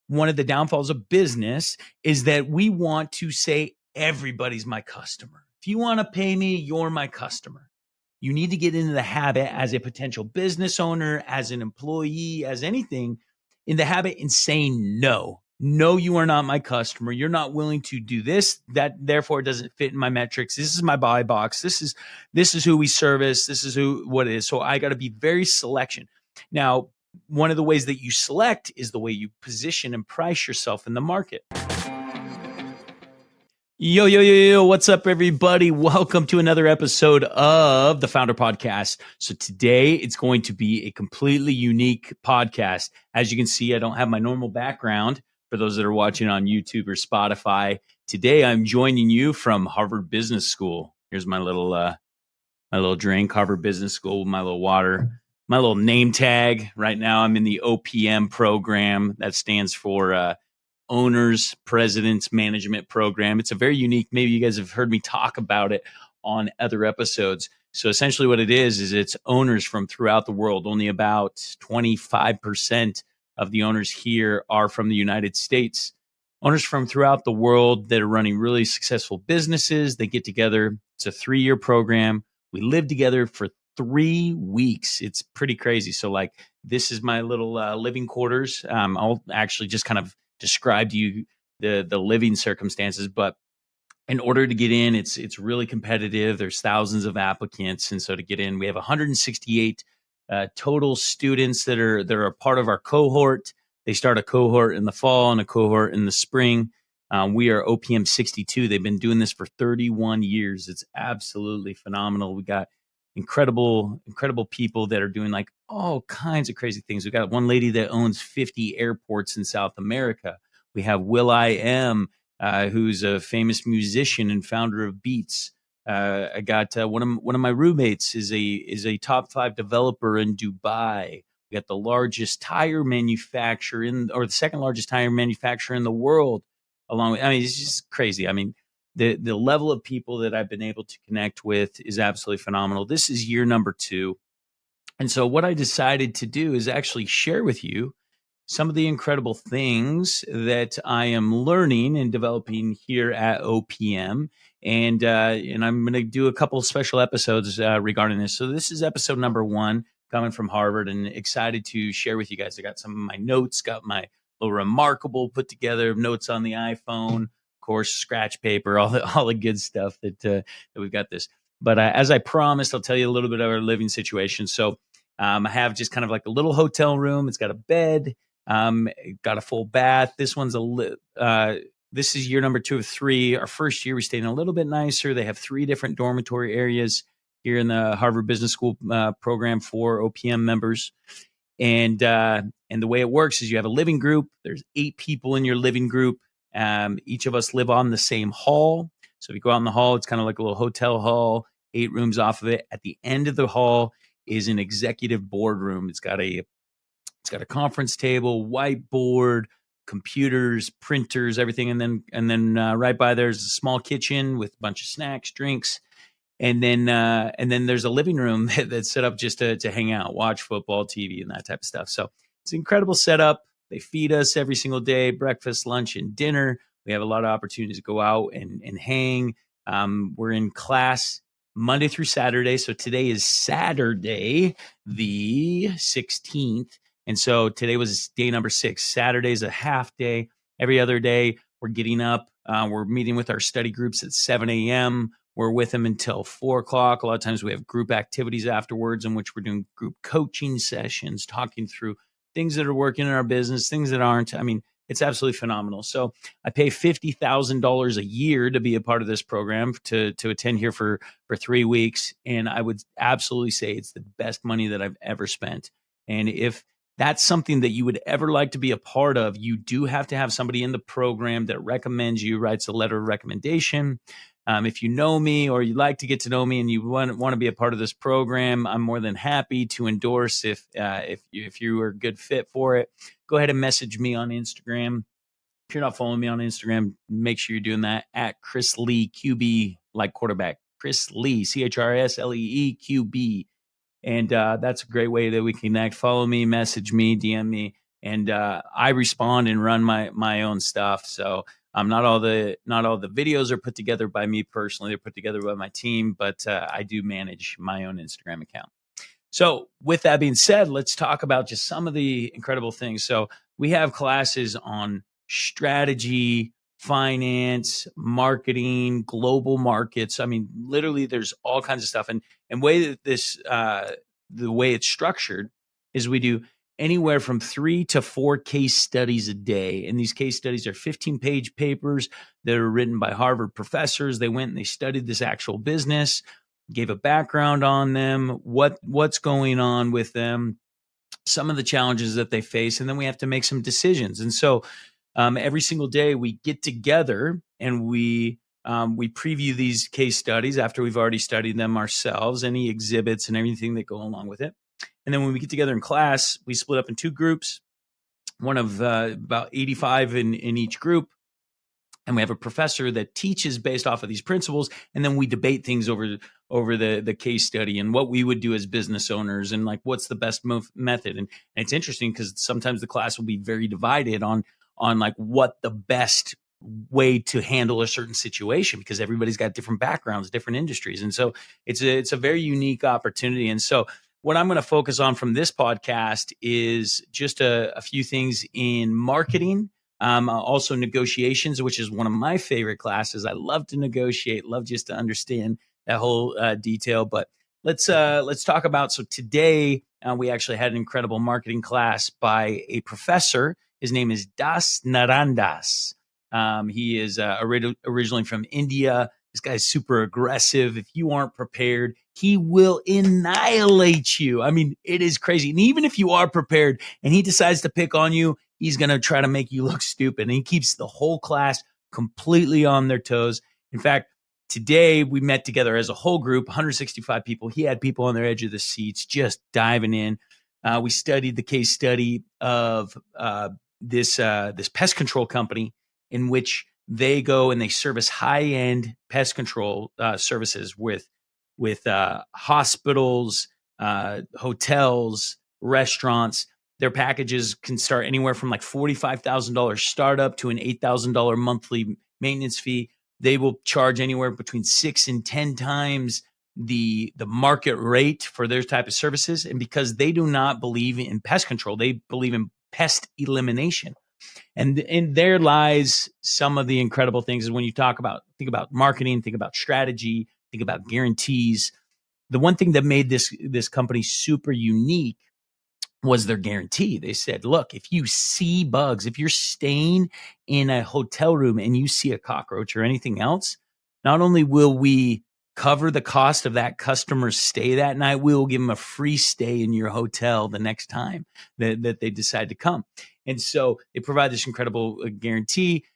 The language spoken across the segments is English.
one of the downfalls of business is that we want to say everybody's my customer. If you want to pay me, you're my customer. You need to get into the habit as a potential business owner, as an employee, as anything, in the habit in saying no. No, you are not my customer. You're not willing to do this. That therefore doesn't fit in my metrics. This is my buy box. This is who we service. This is what it is. So I got to be very selection. Now, one of the ways that you select is the way you position and price yourself in the market. Yo, what's up, everybody? Welcome to another episode of the Founder Podcast. So today it's going to be a completely unique podcast. As you can see, I don't have my normal background for those that are watching on YouTube or Spotify. Today I'm joining you from Harvard Business School. Here's my little drink, Harvard Business School, my little water, my little name tag. Right now I'm in the OPM program. That stands for Owners Presidents Management Program. It's a very unique, maybe you guys have heard me talk about it on other episodes. So essentially what it is it's owners from throughout the world. Only about 25% of the owners here are from the United States. Owners from throughout the world that are running really successful businesses. They get together. It's a 3-year program. We live together for 3 weeks. It's pretty crazy. So like this is my little living quarters. I'll actually just kind of describe to you the living circumstances, but in order to get in, it's really competitive. There's thousands of applicants, and so to get in, we have 168 total students that are a part of our cohort. They start a cohort in the fall and a cohort in the spring. We are OPM 62. They've been doing this for 31 years. It's absolutely phenomenal. We got incredible people that are doing like all kinds of crazy things. We got one lady that owns 50 airports in South America. We have Will.i.am, who's a famous musician and founder of Beats. I got one of my roommates is a top 5 developer in Dubai. We got the largest tire manufacturer or the second largest tire manufacturer in the world. It's just crazy. I mean, the level of people that I've been able to connect with is absolutely phenomenal. This is year number 2. And so what I decided to do is actually share with you some of the incredible things that I am learning and developing here at OPM. And I'm going to do a couple of special episodes regarding this. So this is episode number 1 coming from Harvard, and excited to share with you guys. I got some of my notes, got my little Remarkable put together, notes on the iPhone, of course, scratch paper, all the good stuff that we've got this. But as I promised, I'll tell you a little bit of our living situation. So I have just kind of like a little hotel room. It's got a bed, got a full bath. This is year number 2 of 3. Our first year we stayed in a little bit nicer. They have 3 different dormitory areas here in the Harvard Business School program for OPM members. And the way it works is you have a living group. There's 8 people in your living group. Each of us live on the same hall. So if you go out in the hall, it's kind of like a little hotel hall, 8 rooms off of it. At the end of the hall is an executive boardroom. It's got a conference table, whiteboard, computers, printers, everything. And then right by there's a small kitchen with a bunch of snacks, drinks. And then there's a living room that's set up just to hang out, watch football, TV, and that type of stuff. So it's an incredible setup. They feed us every single day, breakfast, lunch, and dinner. We have a lot of opportunities to go out and hang. We're in class Monday through Saturday. So today is Saturday, the 16th. And so today was day number 6. Saturday's a half day. Every other day, we're getting up. We're meeting with our study groups at 7 a.m. We're with them until 4 o'clock. A lot of times we have group activities afterwards in which we're doing group coaching sessions, talking through things that are working in our business, things that aren't. I mean, it's absolutely phenomenal. So I pay $50,000 a year to be a part of this program, to attend here for 3 weeks. And I would absolutely say it's the best money that I've ever spent. And if that's something that you would ever like to be a part of, you do have to have somebody in the program that recommends you, writes a letter of recommendation. If you know me or you'd like to get to know me and you want to be a part of this program, I'm more than happy to endorse if you are a good fit for it. Go ahead and message me on Instagram. If you're not following me on Instagram, make sure you're doing that at Chris Lee QB, like quarterback. Chris Lee, CHRSLEEQB. And that's a great way that we connect. Follow me, message me, DM me, and I respond and run my own stuff. So not all the videos are put together by me personally; they're put together by my team. But I do manage my own Instagram account. So, with that being said, let's talk about just some of the incredible things. So, we have classes on strategy, finance, marketing, global markets. I mean, literally, there's all kinds of stuff. And way that the way it's structured is we do anywhere from 3 to 4 case studies a day. And these case studies are 15-page papers that are written by Harvard professors. They went and they studied this actual business, gave a background on them, what's going on with them, some of the challenges that they face, and then we have to make some decisions. And so every single day we get together and we preview these case studies after we've already studied them ourselves, any exhibits and everything that go along with it. And then when we get together in class, we split up in 2 groups, one of about 85 in each group. And we have a professor that teaches based off of these principles, and then we debate things over the case study and what we would do as business owners and like what's the best method. And it's interesting because sometimes the class will be very divided on like what the best way to handle a certain situation, because everybody's got different backgrounds, different industries, and so it's a very unique opportunity. And so what I'm going to focus on from this podcast is just a few things in marketing. Also negotiations, which is one of my favorite classes. I love to negotiate, love just to understand that whole detail. But let's talk about. So today we actually had an incredible marketing class by a professor. His name is Das Narandas. He is originally from India. This guy's super aggressive. If you aren't prepared, he will annihilate you. I mean, it is crazy. And even if you are prepared and he decides to pick on you, he's going to try to make you look stupid. And he keeps the whole class completely on their toes. In fact, today we met together as a whole group, 165 people. He had people on their edge of the seats just diving in. We studied the case study of this pest control company in which they go and they service high-end pest control services with hospitals, hotels, restaurants. Their packages can start anywhere from like $45,000 startup to an $8,000 monthly maintenance fee. They will charge anywhere between 6 and 10 times the market rate for their type of services. And because they do not believe in pest control, they believe in pest elimination. And in there lies some of the incredible things is when you think about marketing, think about strategy, think about guarantees. The one thing that made this company super unique was their guarantee. They said, look, if you see bugs, if you're staying in a hotel room and you see a cockroach or anything else, not only will we cover the cost of that customer's stay that night, we will give them a free stay in your hotel the next time that they decide to come. And so they provide this incredible guarantee.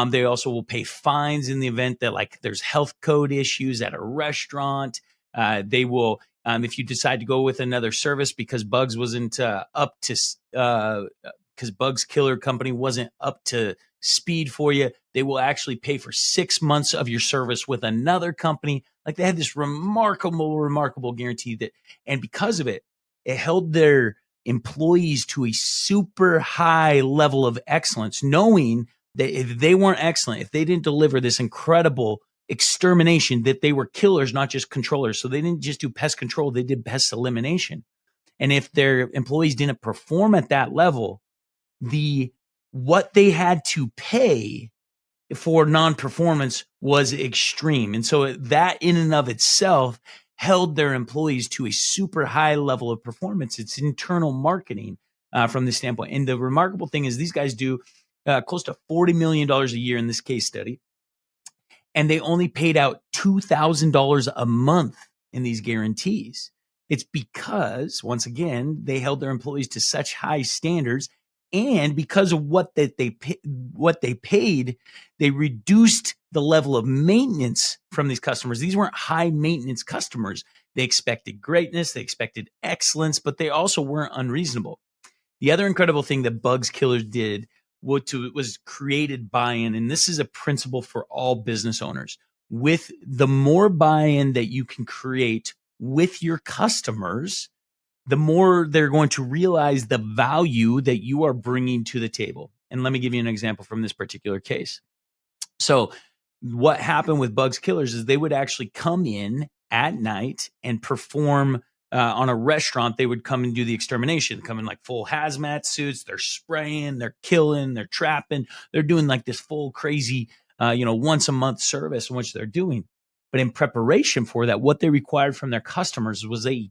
They also will pay fines in the event that like there's health code issues at a restaurant. They will, if you decide to go with another service because Bugs wasn't up to, because Bugs Killer Company wasn't up to speed for you, they will actually pay for 6 months of your service with another company. Like they had this remarkable guarantee and because of it, it held their employees to a super high level of excellence, knowing that if they weren't excellent, if they didn't deliver this incredible extermination, that they were killers, not just controllers. So they didn't just do pest control, they did pest elimination. And if their employees didn't perform at that level, what they had to pay for non-performance was extreme. And so that in and of itself held their employees to a super high level of performance. It's internal marketing from this standpoint. And the remarkable thing is these guys do close to $40 million a year in this case study. And they only paid out $2,000 a month in these guarantees. It's because, once again, they held their employees to such high standards. And because of what they paid, they reduced the level of maintenance from these customers. These weren't high maintenance customers. They expected greatness, they expected excellence, but they also weren't unreasonable. The other incredible thing that Bugs Killers did was created buy-in, and this is a principle for all business owners. With the more buy-in that you can create with your customers, the more they're going to realize the value that you are bringing to the table. And let me give you an example from this particular case. So what happened with Bugs Killers is they would actually come in at night and perform on a restaurant. They would come and do the extermination, come in like full hazmat suits. They're spraying, they're killing, they're trapping. They're doing like this full crazy, once a month service in which they're doing. But in preparation for that, what they required from their customers was a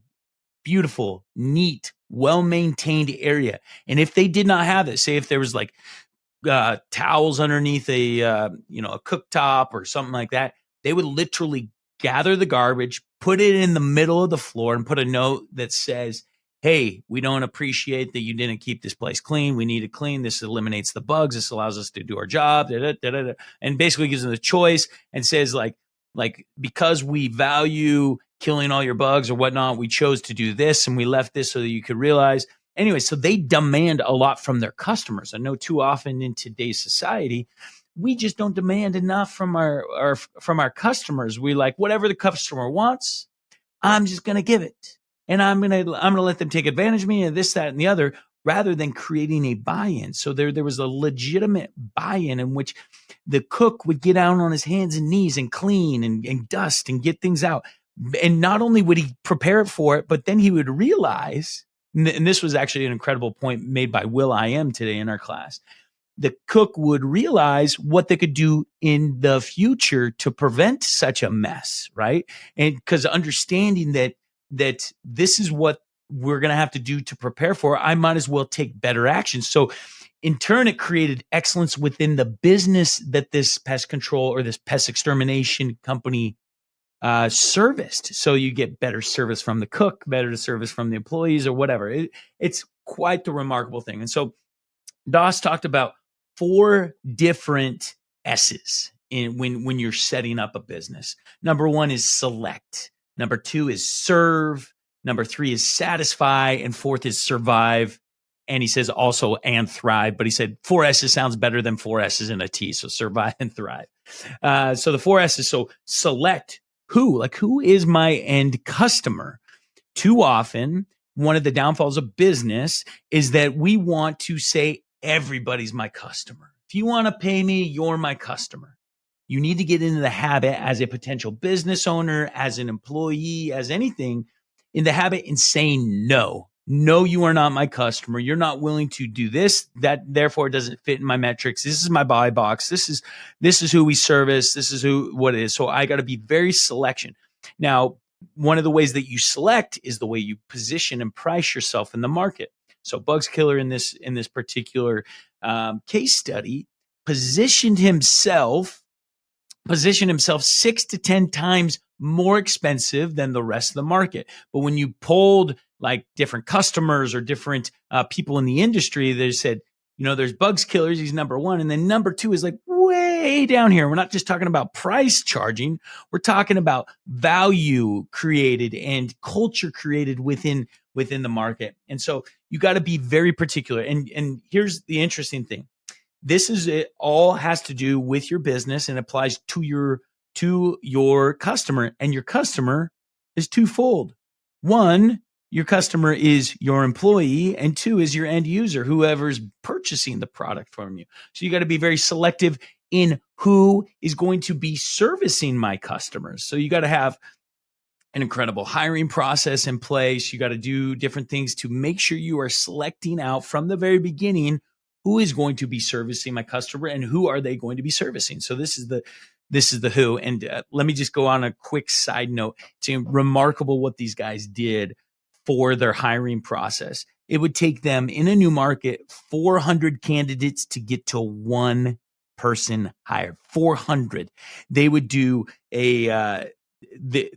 beautiful, neat, well-maintained area. And if they did not have it, say if there was like towels underneath a cooktop or something like that, they would literally gather the garbage, put it in the middle of the floor, and put a note that says, "Hey, we don't appreciate that you didn't keep this place clean. We need it clean. This eliminates the bugs. This allows us to do our job." And basically gives them the choice and says like because we value killing all your bugs or whatnot, we chose to do this and we left this so that you could realize. Anyway, so they demand a lot from their customers. I know too often in today's society, we just don't demand enough from our customers. We like whatever the customer wants, I'm just going to give it. And I'm going to let them take advantage of me and this, that, and the other, rather than creating a buy-in. So there was a legitimate buy-in in which the cook would get down on his hands and knees and clean and dust and get things out. And not only would he prepare it for it, but then he would realize, and this was actually an incredible point made by Will I Am today in our class, the cook would realize what they could do in the future to prevent such a mess, right? And because understanding that this is what we're going to have to do to prepare for, I might as well take better action. So in turn, it created excellence within the business that this pest control or this pest extermination company serviced. So you get better service from the cook, better service from the employees or whatever. It's quite the remarkable thing. And so Doss talked about 4 different S's when you're setting up a business. Number 1 is select. Number 2 is serve. Number 3 is satisfy. And 4th is survive. And he says also and thrive, but he said 4 S's sounds better than 4 S's and a T. So survive and thrive. So the 4 S's, so select. Who is my end customer? Too often, one of the downfalls of business is that we want to say everybody's my customer. If you want to pay me, you're my customer. You need to get into the habit as a potential business owner, as an employee, as anything, in the habit in saying no. No, you are not my customer. You're not willing to do this. That therefore doesn't fit in my metrics. This is my buy box. This is who we service. This is what it is. So I got to be very selection. Now, one of the ways that you select is the way you position and price yourself in the market. So Bugs Killer in this particular case study positioned himself 6 to 10 times more expensive than the rest of the market. But when you polled like different customers or different people in the industry, they said, there's Bugs Killers, he's number 1. And then number 2 is like way down here. We're not just talking about price charging. We're talking about value created and culture created within the market. And so you got to be very particular. And here's the interesting thing. It all has to do with your business and applies to your customer. And your customer is twofold. 1, your customer is your employee, and 2 is your end user, whoever's purchasing the product from you. So you got to be very selective in who is going to be servicing my customers. So you got to have an incredible hiring process in place. You got to do different things to make sure you are selecting out from the very beginning who is going to be servicing my customer and who are they going to be servicing. So this is the who. And let me just go on a quick side note. It's remarkable what these guys did for their hiring process. It would take them in a new market 400 candidates to get to 1 person hired. 400. They would do they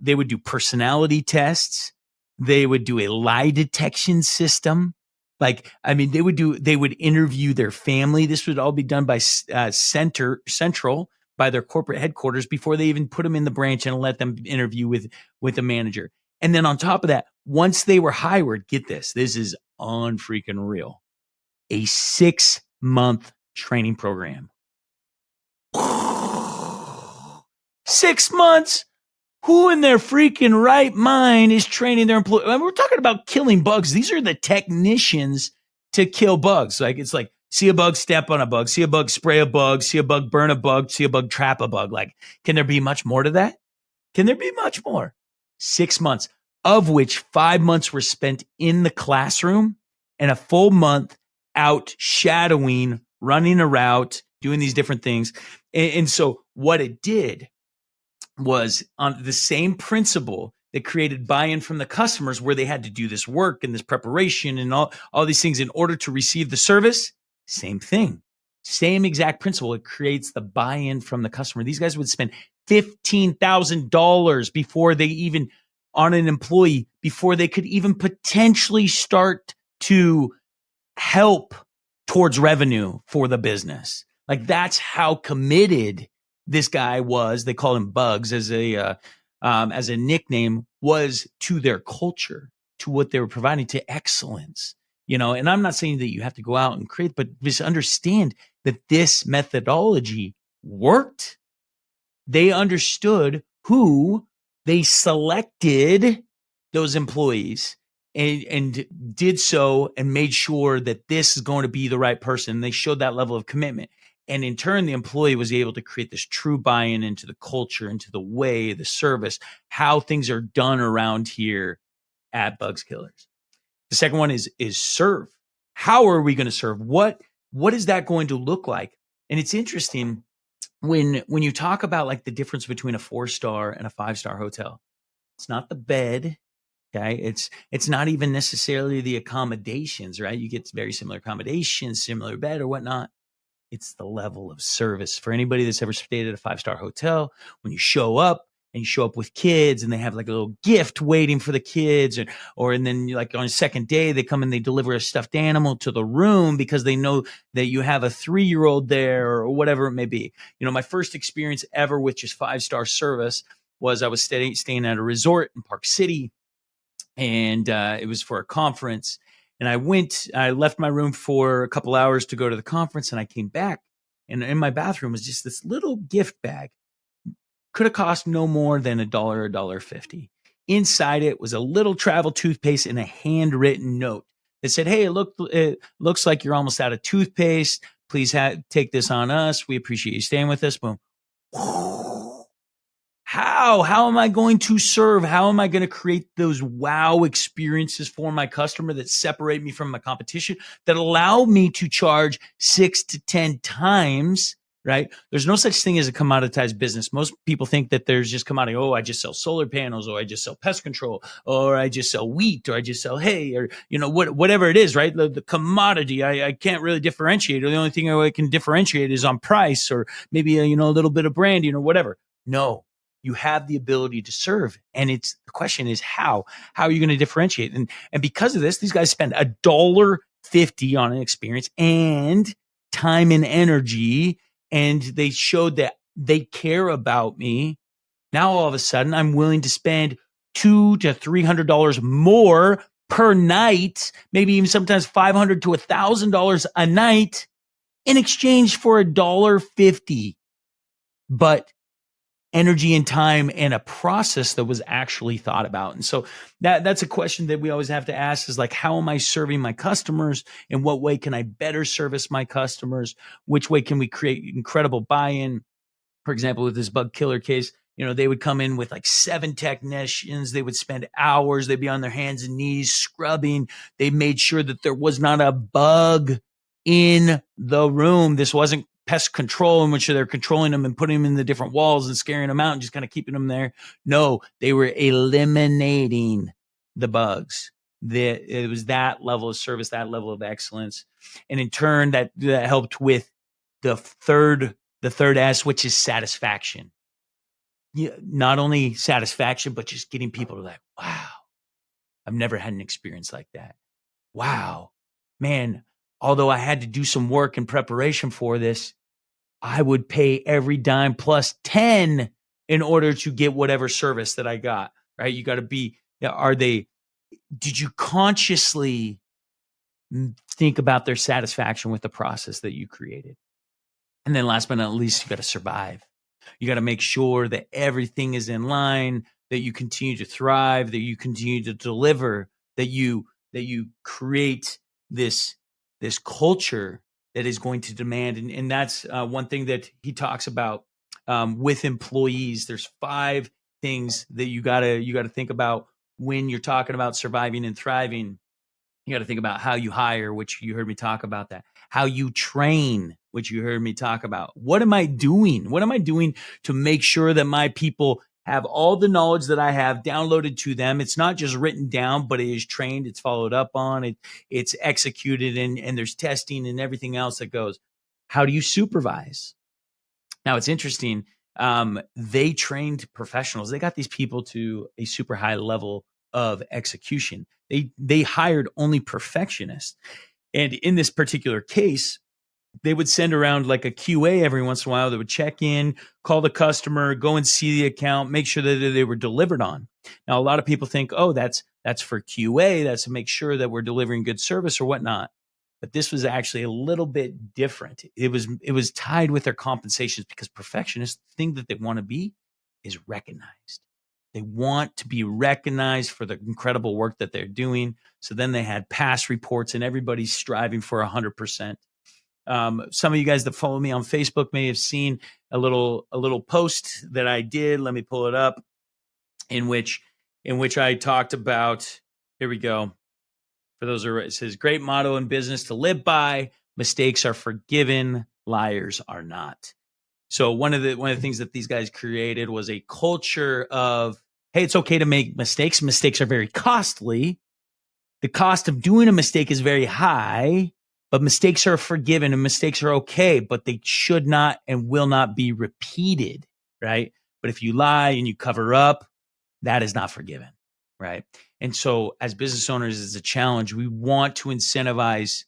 would do personality tests. They would do a lie detection system. They would interview their family. This would all be done by central by their corporate headquarters before they even put them in the branch and let them interview with a manager. And then on top of that, once they were hired, get this is unfreaking real. A 6-month training program. 6 months. Who in their freaking right mind is training their employees? I mean, we're talking about killing bugs. These are the technicians to kill bugs. Like, it's like, see a bug, step on a bug, see a bug, spray a bug, see a bug, burn a bug, see a bug, trap a bug. Like, can there be much more to that? Can there be much more? 6 months, of which 5 months were spent in the classroom and a full month out shadowing, running a route, doing these different things. And so what it did was on the same principle that created buy-in from the customers, where they had to do this work and this preparation and all these things in order to receive the service. Same thing, same exact principle. It creates the buy-in from the customer. These guys would spend $15,000 before they even on an employee, before they could even potentially start to help towards revenue for the business. Like, that's how committed this guy was. They called him Bugs as a nickname, was to their culture, to what they were providing, to excellence. And I'm not saying that you have to go out and create, but just understand that this methodology worked. They understood who they selected, those employees, and did so and made sure that this is going to be the right person. They showed that level of commitment. And in turn, the employee was able to create this true buy-in into the culture, into the way, the service, how things are done around here at Bugs Killers. The second one is serve. How are we going to serve? What is that going to look like? And it's interesting when you talk about like the difference between a 4-star and a 5-star hotel. It's not the bed. Okay. It's not even necessarily the accommodations, right? You get very similar accommodations, similar bed or whatnot. It's the level of service. For anybody that's ever stayed at a 5-star hotel, when you show up and you show up with kids and they have like a little gift waiting for the kids, and then like on a second day, they come and they deliver a stuffed animal to the room because they know that you have a 3-year-old there or whatever it may be. My first experience ever with just 5-star service was I was staying at a resort in Park City, and it was for a conference. And I left my room for a couple hours to go to the conference, and I came back, and in my bathroom was just this little gift bag. Could have cost no more than $1, $1.50. Inside it was a little travel toothpaste and a handwritten note that said, "Hey, it looks like you're almost out of toothpaste. Please take this on us. We appreciate you staying with us." Boom. How am I going to serve? How am I going to create those wow experiences for my customer that separate me from my competition, that allow me to charge 6 to 10 times, right? There's no such thing as a commoditized business. Most people think that there's just commodity. Oh, I just sell solar panels, or I just sell pest control, or I just sell wheat, or I just sell hay, or, whatever it is, right? The commodity, I can't really differentiate. Or the only thing I can differentiate is on price, or maybe, a little bit of branding or whatever. No. You have the ability to serve. And the question is how are you going to differentiate? And because of this, these guys spend $1.50 on an experience and time and energy. And they showed that they care about me. Now, all of a sudden, I'm willing to spend $200 to $300 more per night, maybe even sometimes $500 to $1,000 a night in exchange for $1.50. But energy and time and a process that was actually thought about. And so that's a question that we always have to ask, is like, how am I serving my customers? In what way can I better service my customers? Which way can we create incredible buy-in? For example, with this bug killer case, they would come in with like 7 technicians. They would spend hours. They'd be on their hands and knees scrubbing. They made sure that there was not a bug in the room. This wasn't pest control in which they're controlling them and putting them in the different walls and scaring them out and just kind of keeping them there. No, they were eliminating the bugs. It was that level of service, that level of excellence. And in turn, that helped with the third S, which is satisfaction. Yeah, not only satisfaction, but just getting people to like, wow, I've never had an experience like that. Wow, man, although I had to do some work in preparation for this, I would pay every dime plus 10 in order to get whatever service that I got, right? You got to be, did you consciously think about their satisfaction with the process that you created? And then last but not least, you got to survive. You got to make sure that everything is in line, that you continue to thrive, that you continue to deliver, that you create this culture that is going to demand. And that's one thing that he talks about with employees. There's 5 things that you gotta think about when you're talking about surviving and thriving. You got to think about how you hire, which you heard me talk about that. How you train, which you heard me talk about. What am I doing? What am I doing to make sure that my people have all the knowledge that I have downloaded to them? It's not just written down, but it is trained, it's followed up on, it's executed, and there's testing and everything else that goes. How do you supervise? Now, it's interesting. They trained professionals. They got these people to a super high level of execution. They hired only perfectionists. And in this particular case, they would send around like a QA every once in a while that would check in, call the customer, go and see the account, make sure that they were delivered on. Now, a lot of people think, oh, that's for QA. That's to make sure that we're delivering good service or whatnot. But this was actually a little bit different. It was tied with their compensations, because perfectionists, the thing that they want to be is recognized. They want to be recognized for the incredible work that they're doing. So then they had pass reports, and everybody's striving for 100%. Some of you guys that follow me on Facebook may have seen a little post that I did. Let me pull it up, in which I talked about. Here we go. For those who are, it says, great motto in business to live by: mistakes are forgiven, liars are not. So one of the things that these guys created was a culture of, hey, it's okay to make mistakes. Mistakes are very costly. The cost of doing a mistake is very high, but mistakes are forgiven and mistakes are okay, but they should not and will not be repeated, right? But if you lie and you cover up, that is not forgiven, right? And so as business owners, it's a challenge. We want to incentivize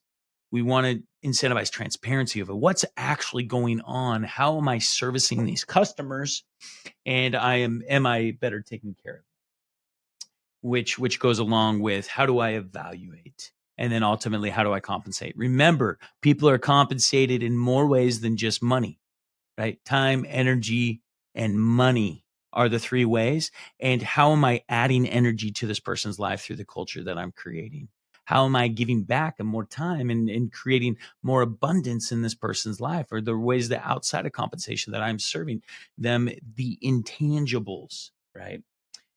transparency of what's actually going on. How am I servicing these customers? And am I better taken care of? Which goes along with, how do I evaluate? And then ultimately, how do I compensate? Remember, people are compensated in more ways than just money, right? Time, energy, and money are the 3 ways. And how am I adding energy to this person's life through the culture that I'm creating? How am I giving back and more time and creating more abundance in this person's life? Or the ways that outside of compensation that I'm serving them, the intangibles, right?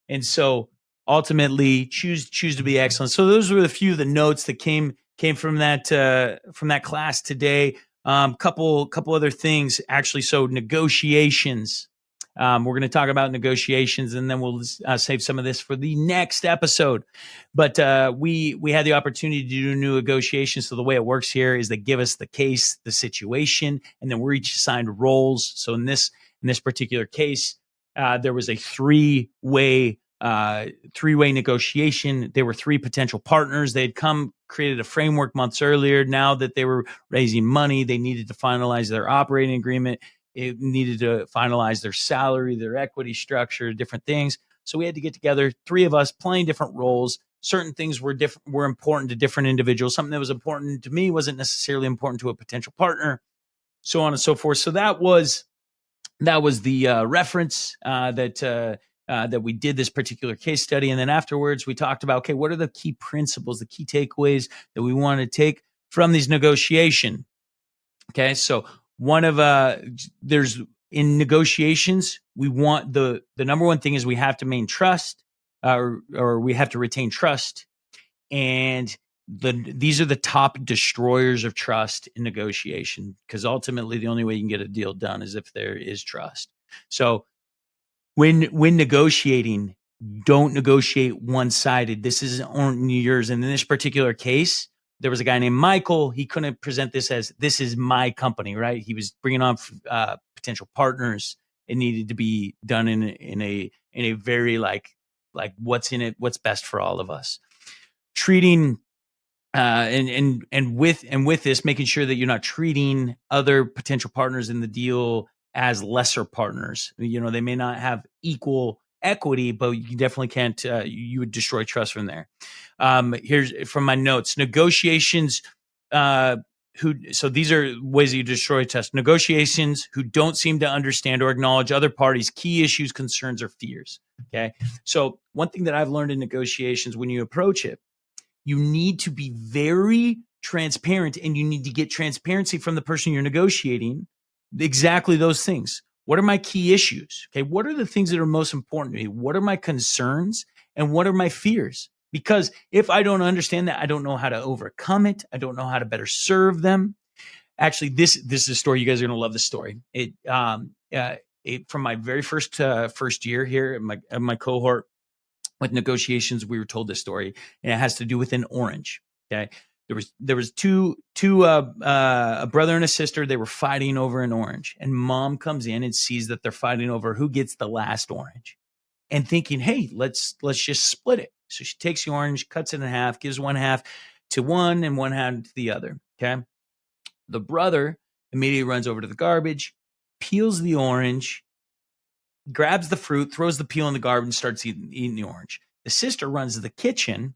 And so ultimately choose to be excellent. So those were a few of the notes that came from that class today. Couple other things actually. So negotiations. We're going to talk about negotiations, and then we'll save some of this for the next episode. But we had the opportunity to do new negotiations. So the way it works here is they give us the case, the situation, and then we're each assigned roles. So in this particular case, there was a three-way negotiation. There were 3 potential partners. They had created a framework months earlier. Now that they were raising money, they needed to finalize their operating agreement. It needed to finalize their salary, their equity structure, different things. So we had to get together, 3 of us playing different roles. Certain things were important to different individuals. Something that was important to me wasn't necessarily important to a potential partner, so on and so forth. So that was the reference that we did this particular case study. And then afterwards, we talked about, okay, what are the key principles, the key takeaways that we want to take from these negotiation? Okay, so there's in negotiations, we want the number one thing is we have to maintain trust, or we have to retain trust. And these are the top destroyers of trust in negotiation, because ultimately the only way you can get a deal done is if there is trust. So when negotiating, don't negotiate one-sided. This isn't only yours. And in this particular case, there was a guy named Michael. He couldn't present this as, this is my company, right? He was bringing on potential partners. It needed to be done in a very like what's in it, what's best for all of us. Treating and with this, making sure that you're not treating other potential partners in the deal as lesser partners. You know, they may not have equal equity, but you definitely can't, you would destroy trust from there. Here's from my notes: negotiations so these are ways that you destroy trust. Negotiations who don't seem to understand or acknowledge other parties' key issues, concerns, or fears. Okay. So one thing that I've learned in negotiations, when you approach it, you need to be very transparent, and you need to get transparency from the person you're negotiating. Exactly those things. What are my key issues? Okay. What are the things that are most important to me? What are my concerns and what are my fears? Because if I don't understand that, I don't know how to overcome it. I don't know how to better serve them. Actually, this is a story. You guys are going to love this story. From my very first year here at my cohort with negotiations, we were told this story, and it has to do with an orange. Okay, there was two a brother and a sister. They were fighting over an orange, and mom comes in and sees that they're fighting over who gets the last orange, and thinking, hey, let's just split it. So she takes the orange, cuts it in half, gives one half to one and one half to the other. Okay. The brother immediately runs over to the garbage, peels the orange, grabs the fruit, throws the peel in the garbage, and starts eating the orange. The sister runs to the kitchen,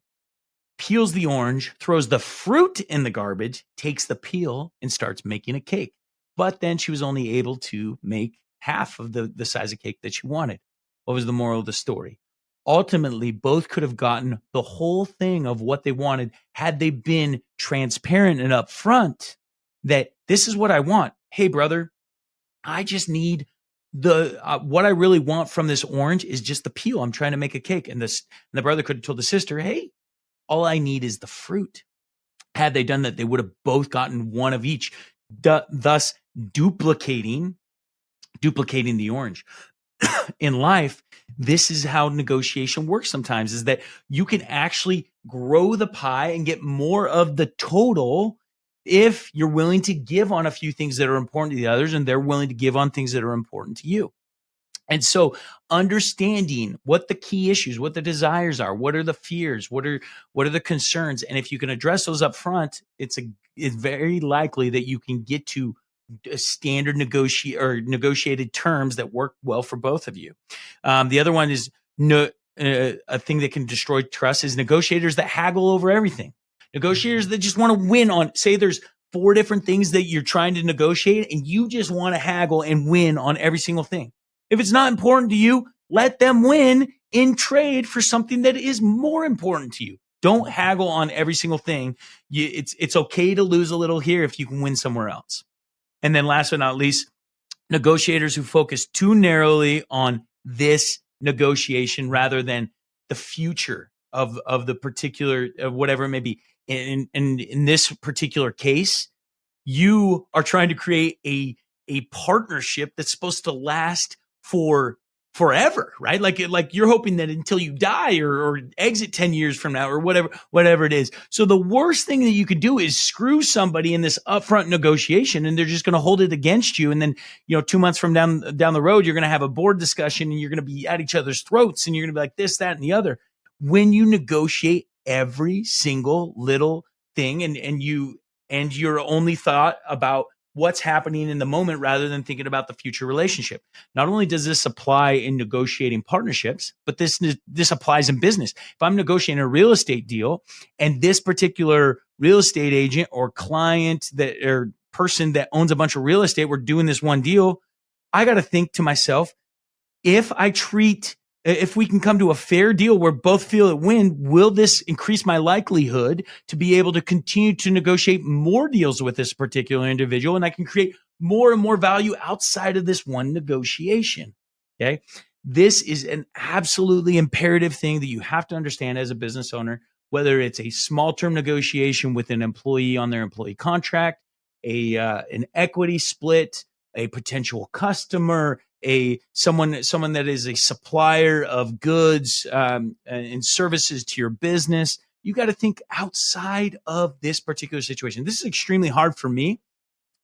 peels the orange, throws the fruit in the garbage, takes the peel, and starts making a cake. But then she was only able to make half of the size of cake that she wanted. What was the moral of the story? Ultimately, both could have gotten the whole thing of what they wanted had they been transparent and upfront that this is what I want. Hey, brother, I just need what I really want from this orange is just the peel. I'm trying to make a cake. And the brother could have told the sister, hey, all I need is the fruit. Had they done that, they would have both gotten one of each, thus duplicating the orange. In life, this is how negotiation works sometimes, is that you can actually grow the pie and get more of the total if you're willing to give on a few things that are important to the others, and they're willing to give on things that are important to you. And so understanding what the key issues, what the desires are, what are the fears, what are the concerns, and if you can address those up front, it's very likely that you can get to standard negotiated terms that work well for both of you. The other one is a thing that can destroy trust is negotiators that haggle over everything. Negotiators that just want to win on, say there's 4 different things that you're trying to negotiate, and you just want to haggle and win on every single thing. If it's not important to you, let them win in trade for something that is more important to you. Don't haggle on every single thing. It's okay to lose a little here if you can win somewhere else. And then last but not least, negotiators who focus too narrowly on this negotiation rather than the future of the particular, of whatever it may be. In this particular case, you are trying to create a partnership that's supposed to last for forever, right? Like you're hoping that until you die or exit 10 years from now or whatever it is. So the worst thing that you could do is screw somebody in this upfront negotiation, and they're just going to hold it against you. And then, 2 months from down the road, you're going to have a board discussion and you're going to be at each other's throats and you're going to be like this, that, and the other. When you negotiate every single little thing and you're only thought about what's happening in the moment rather than thinking about the future relationship. Not only does this apply in negotiating partnerships, but this applies in business. If I'm negotiating a real estate deal and this particular real estate agent or client or person that owns a bunch of real estate, we're doing this one deal, I got to think to myself, if we can come to a fair deal where both feel it win, will this increase my likelihood to be able to continue to negotiate more deals with this particular individual? And I can create more and more value outside of this one negotiation. Okay. This is an absolutely imperative thing that you have to understand as a business owner, whether it's a small term negotiation with an employee on their employee contract, an equity split, a potential customer, someone that is a supplier of goods and services to your business. You got to think outside of this particular situation. This is extremely hard for me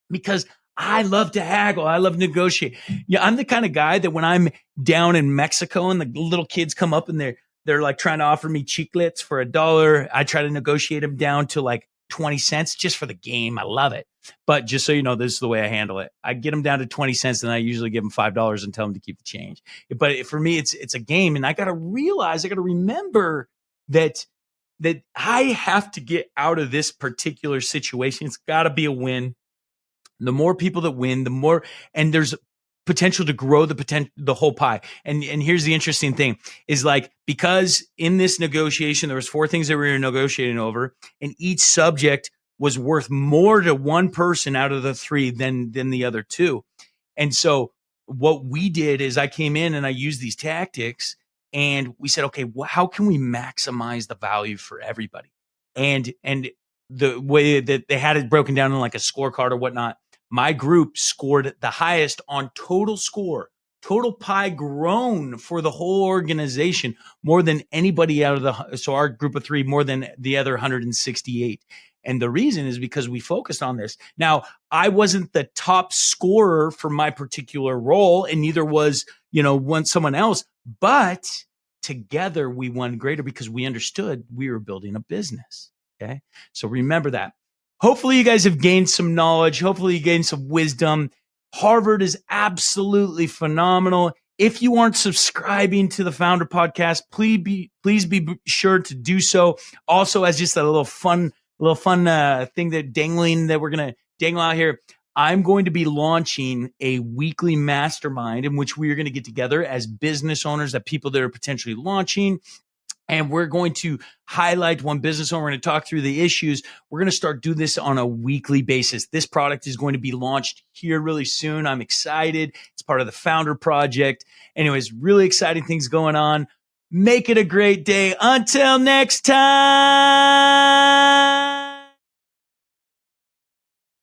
because I love to haggle. I love to negotiate. Yeah, I'm the kind of guy that when I'm down in Mexico and the little kids come up and they're like trying to offer me chiclets for $1, I try to negotiate them down to like 20 cents just for the game. I love it. But just so you know, this is the way I handle it. I get them down to 20 cents and I usually give them $5 and tell them to keep the change. But for me, it's a game. And I got to remember that that I have to get out of this particular situation. It's got to be a win. The more people that win, the more, and there's potential to grow the whole pie. And here's the interesting thing is like, because in this negotiation, there was 4 things that we were negotiating over, and each subject was worth more to one person out of the 3 than the other 2. And so what we did is I came in and I used these tactics, and we said, okay, how can we maximize the value for everybody? And the way that they had it broken down in like a scorecard or whatnot, my group scored the highest on total score, total pie grown for the whole organization, more than anybody out of so our group of 3, more than the other 168. And the reason is because we focused on this. Now, I wasn't the top scorer for my particular role, and neither was, someone else, but together we won greater because we understood we were building a business. Okay. So remember that. Hopefully you guys have gained some knowledge. Hopefully you gained some wisdom. Harvard is absolutely phenomenal. If you aren't subscribing to the Founder Podcast, please be sure to do so. Also, as just a little fun thing that we're going to dangle out here, I'm going to be launching a weekly mastermind in which we are going to get together as business owners, that people that are potentially launching. And we're going to highlight one business owner. We're going to talk through the issues. We're going to start doing this on a weekly basis. This product is going to be launched here really soon. I'm excited. It's part of the Founder Project. Anyways, really exciting things going on. Make it a great day. Until next time.